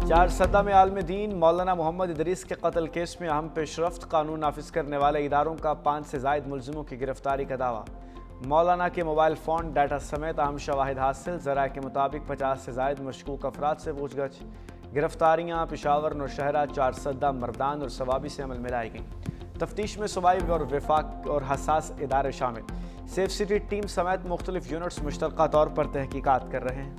چارسدہ میں عالم دین مولانا محمد ادریس کے قتل کیس میں اہم پیش رفت، قانون نافذ کرنے والے اداروں کا 5 سے زائد ملزموں کی گرفتاری کا دعویٰ۔ مولانا کے موبائل فون ڈیٹا سمیت اہم شواہد حاصل، ذرائع کے مطابق 50 سے زائد مشکوک افراد سے پوچھ گچھ۔ گرفتاریاں پشاور، نوشہرہ، چارسدہ، مردان اور ثوابی سے عمل میں لائی گئیں۔ تفتیش میں صوبائی اور وفاق اور حساس ادارے شامل۔ سیف سٹی ٹیم سمیت مختلف یونٹس مشترکہ طور پر تحقیقات کر رہے ہیں۔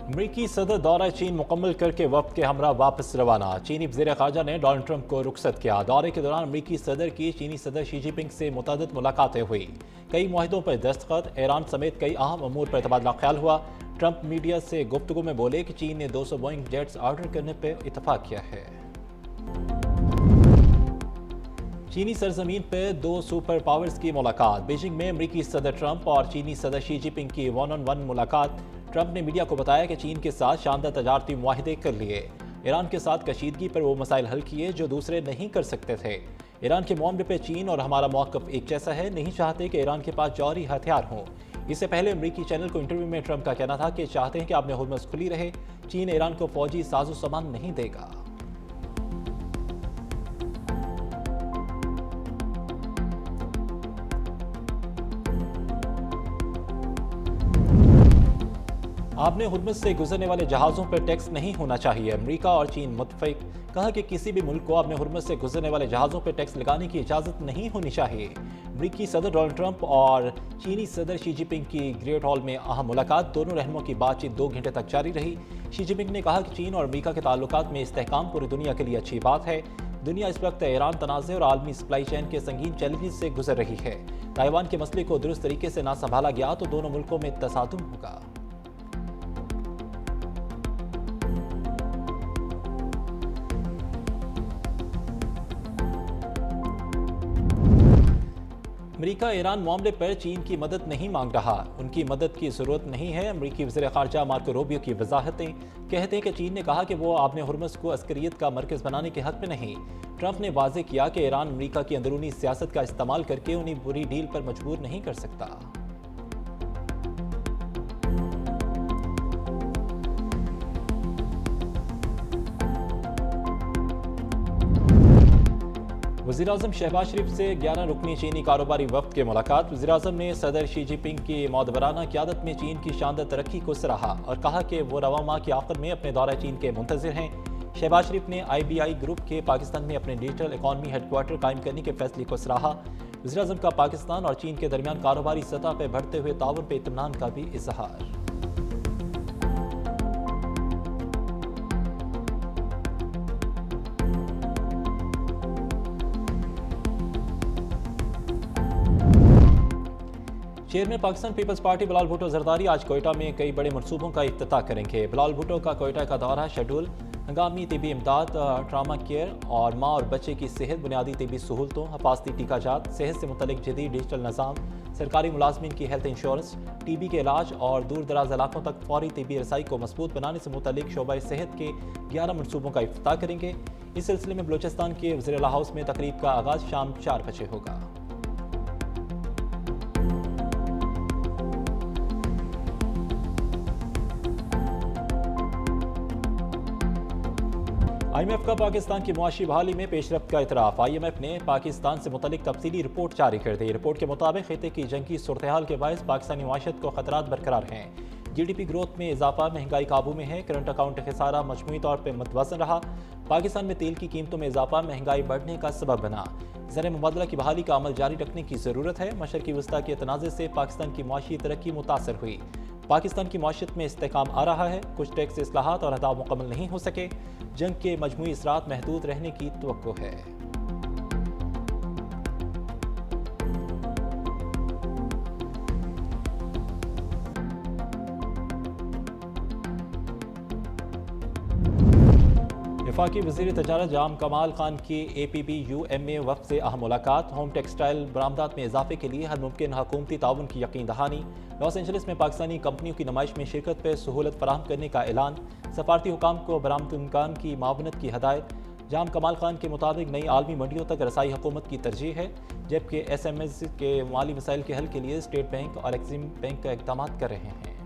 امریکی صدر دورہ چین مکمل کر کے وفد کے ہمراہ واپس روانہ۔ چینی وزیر خارجہ نے ڈونلڈ ٹرمپ کو رخصت کیا۔ دورے کے دوران امریکی صدر کی چینی صدر شی جن پنگ سے متعدد ملاقاتیں ہوئی، کئی معاہدوں پر دستخط، ایران سمیت کئی اہم امور پر تبادلہ خیال ہوا۔ ٹرمپ میڈیا سے گفتگو میں بولے کہ چین نے 200 بوئنگ جیٹس آرڈر کرنے پر اتفاق کیا ہے۔ چینی سرزمین پہ 2 سپر پاورز کی ملاقات۔ بیجنگ میں امریکی صدر ٹرمپ اور چینی صدر شی جن پنگ کی 1-on-1 ملاقات۔ ٹرمپ نے میڈیا کو بتایا کہ چین کے ساتھ شاندار تجارتی معاہدے کر لیے، ایران کے ساتھ کشیدگی پر وہ مسائل حل کیے جو دوسرے نہیں کر سکتے تھے۔ ایران کے معاملے پہ چین اور ہمارا موقف ایک جیسا ہے، نہیں چاہتے کہ ایران کے پاس جوہری ہتھیار ہوں۔ اس سے پہلے امریکی چینل کو انٹرویو میں ٹرمپ کا کہنا تھا کہ چاہتے ہیں کہ آبِ ہرمز کھلی رہے، چین ایران کو فوجی ساز و سامان نہیں دے گا۔ آبِ ہرمز سے گزرنے والے جہازوں پر ٹیکس نہیں ہونا چاہیے، امریکہ اور چین متفق۔ کہا کہ کسی بھی ملک کو آبِ ہرمز سے گزرنے والے جہازوں پر ٹیکس لگانے کی اجازت نہیں ہونی چاہیے۔ امریکی صدر ڈونلڈ ٹرمپ اور چینی صدر شی جن پنگ کی گریٹ ہال میں اہم ملاقات، دونوں رہنماؤں کی بات چیت 2 گھنٹے تک جاری رہی۔ شی جن پنگ نے کہا کہ چین اور امریکہ کے تعلقات میں استحکام پوری دنیا کے لیے اچھی بات ہے۔ دنیا اس وقت ایران تنازع اور عالمی سپلائی چین کے سنگین چیلنجز سے گزر رہی ہے۔ تائیوان کے مسئلے کو درست طریقے سے نہ سنبھالا گیا تو دونوں ملکوں میں تصادم ہوگا۔ امریکہ ایران معاملے پر چین کی مدد نہیں مانگ رہا، ان کی مدد کی ضرورت نہیں ہے۔ امریکی وزیر خارجہ مارکو روبیو کی وضاحتیں۔ کہتے ہیں کہ چین نے کہا کہ وہ آبِ ہرمز کو عسکریت کا مرکز بنانے کے حق میں نہیں۔ ٹرمپ نے واضح کیا کہ ایران امریکہ کی اندرونی سیاست کا استعمال کر کے انہیں بری ڈیل پر مجبور نہیں کر سکتا۔ وزیراعظم شہباز شریف سے 11 رکنی چینی کاروباری وفد کی ملاقات۔ وزیراعظم نے صدر شی جن پنگ کی معتبرانہ قیادت میں چین کی شاندار ترقی کو سراہا اور کہا کہ وہ رواں ماہ کے آخر میں اپنے دورہ چین کے منتظر ہیں۔ شہباز شریف نے IBI گروپ کے پاکستان میں اپنے ڈیجیٹل اکانومی ہیڈ کوارٹر قائم کرنے کے فیصلے کو سراہا۔ وزیراعظم کا پاکستان اور چین کے درمیان کاروباری سطح پہ بڑھتے ہوئے تعاون پہ اطمینان کا بھی اظہار۔ چیئرمین پاکستان پیپلز پارٹی بلال بھٹو زرداری آج کوئٹہ میں کئی بڑے منصوبوں کا افتتاح کریں گے۔ بلال بھٹو کا کوئٹہ کا دورہ شیڈول ہنگامی طبی امداد، ٹراما کیئر اور ماں اور بچے کی صحت، بنیادی طبی سہولتوں، حفاظتی ٹیکہ جات، صحت سے متعلق جدید ڈیجیٹل نظام، سرکاری ملازمین کی ہیلتھ انشورنس، ٹی بی کے علاج اور دور دراز علاقوں تک فوری طبی رسائی کو مضبوط بنانے سے متعلق شعبہ صحت کے 11 منصوبوں کا افتتاح کریں گے۔ اس سلسلے میں بلوچستان کے وزیر اعلیٰ ہاؤس میں تقریب کا آغاز شام 4 بجے ہوگا۔ IMF کا پاکستان کی معاشی بحالی میں پیش رفت کا اعتراف۔ IMF نے پاکستان سے متعلق تفصیلی رپورٹ جاری کر دی۔ رپورٹ کے مطابق خطے کی جنگی صورتحال کے باعث پاکستانی معیشت کو خطرات برقرار ہیں۔ GDP گروتھ میں اضافہ، مہنگائی قابو میں ہے، کرنٹ اکاؤنٹ خسارہ مجموعی طور پر متوازن رہا۔ پاکستان میں تیل کی قیمتوں میں اضافہ مہنگائی بڑھنے کا سبب بنا۔ زر مبادلہ کی بحالی کا عمل جاری رکھنے کی ضرورت ہے۔ مشرقی وسطی کے تنازع سے پاکستان کی معاشی ترقی متاثر ہوئی۔ پاکستان کی معیشت میں استحکام آ رہا ہے، کچھ ٹیکس اصلاحات اور اہداف مکمل نہیں ہو سکے، جنگ کے مجموعی اثرات محدود رہنے کی توقع ہے۔ وفاقی وزیر تجارت جام کمال خان کی APBUMA وفد سے اہم ملاقات۔ ہوم ٹیکسٹائل برآمدات میں اضافے کے لیے ہر ممکن حکومتی تعاون کی یقین دہانی۔ لاس اینجلس میں پاکستانی کمپنیوں کی نمائش میں شرکت پر سہولت فراہم کرنے کا اعلان۔ سفارتی حکام کو برآمدکنان کی معاونت کی ہدایت۔ جام کمال خان کے مطابق نئی عالمی منڈیوں تک رسائی حکومت کی ترجیح ہے، جبکہ ایس ایم ایس کے مالی مسائل کے حل کے لیے اسٹیٹ بینک اور ایکسیم بینک کا اقدامات کر رہے ہیں۔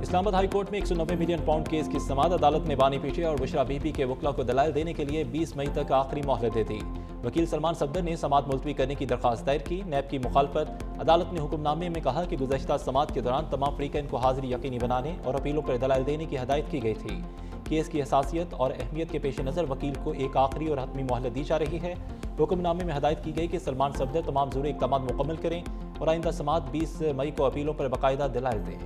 اسلام آباد ہائی کورٹ میں 190 ملین پاؤنڈ کیس کی سماعت، عدالت نے بانی پیٹے اور بشرا بی بی کے وکلاء کو دلائل دینے کے لیے 20 مئی تک آخری مہلت دے دی۔ وکیل سلمان صفدر نے سماعت ملتوی کرنے کی درخواست دائر کی۔ نیب کی مخالفت۔ عدالت نے حکم نامے میں کہا کہ گزشتہ سماعت کے دوران تمام فریقین کو حاضری یقینی بنانے اور اپیلوں پر دلائل دینے کی ہدایت کی گئی تھی۔ کیس کی حساسیت اور اہمیت کے پیش نظر وکیل کو ایک آخری اور حتمی مہلت دی جا رہی ہے۔ حکم نامے میں ہدایت کی گئی کہ سلمان صفدر تمام ضروری اقدامات مکمل کریں اور آئندہ سماعت 20 مئی کو اپیلوں پر باقاعدہ دلائل دیں۔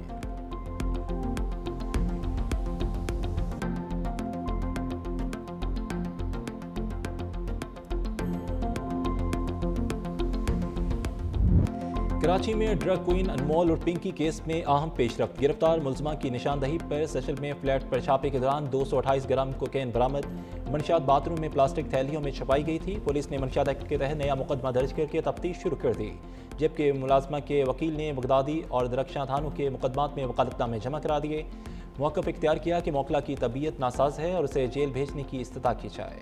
کراچی میں ڈرگ کوئن انمول اور پنکی کیس میں اہم پیش رفت، گرفتار ملزمہ کی نشاندہی پر سیشل میں فلیٹ پر چھاپے کے دوران 228 گرام کوکین برآمد۔ منشیات باتھ روم میں پلاسٹک تھیلیوں میں چھپائی گئی تھی۔ پولیس نے منشیات ایکٹ کے تحت نیا مقدمہ درج کر کے تفتیش شروع کر دی، جبکہ ملازمہ کے وکیل نے بغدادی اور درخشاں تھانوں کے مقدمات میں وکالت نامے جمع کرا دیے۔ موقف اختیار کیا کہ موکلہ کی طبیعت ناساز ہے اور اسے جیل بھیجنے کی استدعا کی جائے۔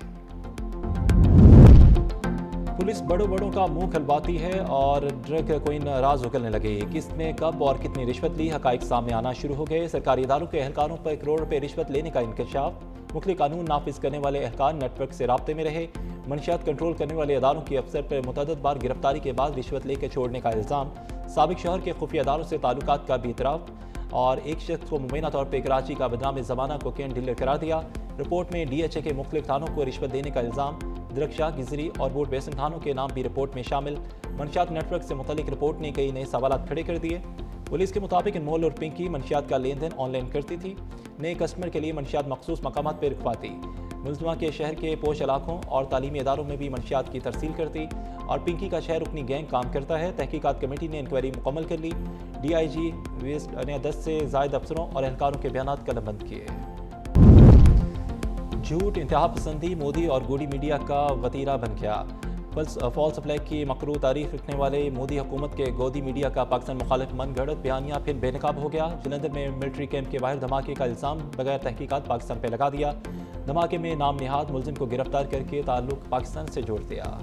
پولیس بڑوں کا منہ کھلواتی ہے اور ڈرگ کوئن راز اگلنے لگے۔ کس نے کب اور کتنی رشوت لی، حقائق سامنے آنا شروع ہو گئے۔ سرکاری اداروں کے اہلکاروں پر کروڑ روپے رشوت لینے کا انکشاف۔ مختلف قانون نافذ کرنے والے اہلکار نیٹ ورک سے رابطے میں رہے۔ منشیات کنٹرول کرنے والے اداروں کے افسر پر متعدد بار گرفتاری کے بعد رشوت لے کے چھوڑنے کا الزام۔ سابق شوہر کے خفیہ اداروں سے تعلقات کا بھی اعتراف، اور ایک شخص کو مبینہ طور پر کراچی کا بدنام زمانہ کوکین ڈیلر قرار دیا۔ رپورٹ میں ڈی ایچ اے کے مختلف تھانوں کو رشوت دینے کا الزام۔ درخشاں، گزری اور بوٹ بیسن تھانوں کے نام بھی رپورٹ میں شامل۔ منشیات نیٹ ورک سے متعلق رپورٹ نے کئی نئے سوالات کھڑے کر دیے۔ پولیس کے مطابق انمول اور پنکی منشیات کا لین دین آن لائن کرتی تھی، نئے کسٹمر کے لیے منشیات مخصوص مقامات پر رکھواتی، ملزمہ کے شہر کے پوش علاقوں اور تعلیمی اداروں میں بھی منشیات کی ترسیل کرتی، اور پنکی کا شہر رکنی گینگ کام کرتا ہے۔ تحقیقات کمیٹی نے انکوائری مکمل کر لی۔ ڈی آئی جی ویسٹ نے 10 سے زائد افسروں اور اہلکاروں کے بیانات قلم بند کیے۔ جھوٹ، انتہا پسندی مودی اور گوڈی میڈیا کا وتیرہ بن گیا۔ فالس فلیگ کی مکروہ تاریخ رکھنے والے مودی حکومت کے گودی میڈیا کا پاکستان مخالف من گھڑت بیانیہ پھر بے نقاب ہو گیا۔ جلندھر میں ملٹری کیمپ کے باہر دھماکے کا الزام بغیر تحقیقات پاکستان پہ لگا دیا۔ دھماکے میں نام نہاد ملزم کو گرفتار کر کے تعلق پاکستان سے جوڑ دیا۔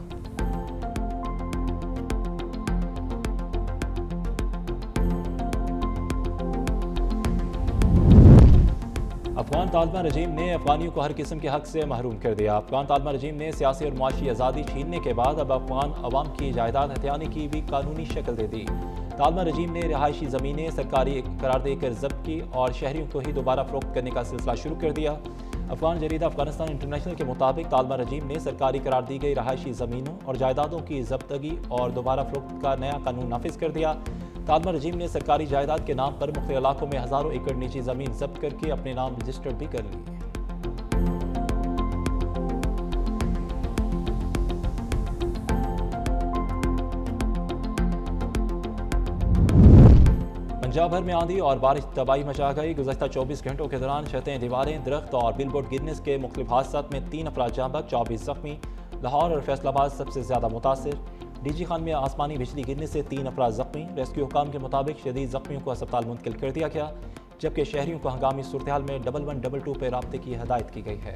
افغان طالبان رجیم نے افغانیوں کو ہر قسم کے حق سے محروم کر دیا۔ افغان طالبان رجیم نے سیاسی اور معاشی آزادی چھیننے کے بعد اب افغان عوام کی جائیداد ہتھیانے کی بھی قانونی شکل دے دی۔ طالبان رجیم نے رہائشی زمینیں سرکاری قرار دے کر ضبط کی اور شہریوں کو ہی دوبارہ فروخت کرنے کا سلسلہ شروع کر دیا۔ افغان جریدہ افغانستان انٹرنیشنل کے مطابق طالبان رجیم نے سرکاری قرار دی گئی رہائشی زمینوں اور جائیدادوں کی ضبطگی اور دوبارہ فروخت کا نیا قانون نافذ کر دیا۔ طالبان رجیم نے سرکاری جائیداد کے نام پر مختلف علاقوں میں ہزاروں ایکڑ نجی زمین ضبط کر کے اپنے نام رجسٹرڈ بھی کر لی۔ پنجاب بھر میں آندھی اور بارش تباہی مچا گئی۔ گزشتہ 24 گھنٹوں کے دوران چھتیں، دیواریں، درخت اور بل بورڈ گرنے کے مختلف حادثات میں 3 افراد جاں بحق، 24 زخمی۔ لاہور اور فیصل آباد سب سے زیادہ متاثر۔ ڈی جی خان میں آسمانی بجلی گرنے سے 3 افراد زخمی۔ ریسکیو حکام کے مطابق شدید زخمیوں کو ہسپتال منتقل کر دیا گیا، جبکہ شہریوں کو ہنگامی صورتحال میں 1122 پہ رابطے کی ہدایت کی گئی ہے۔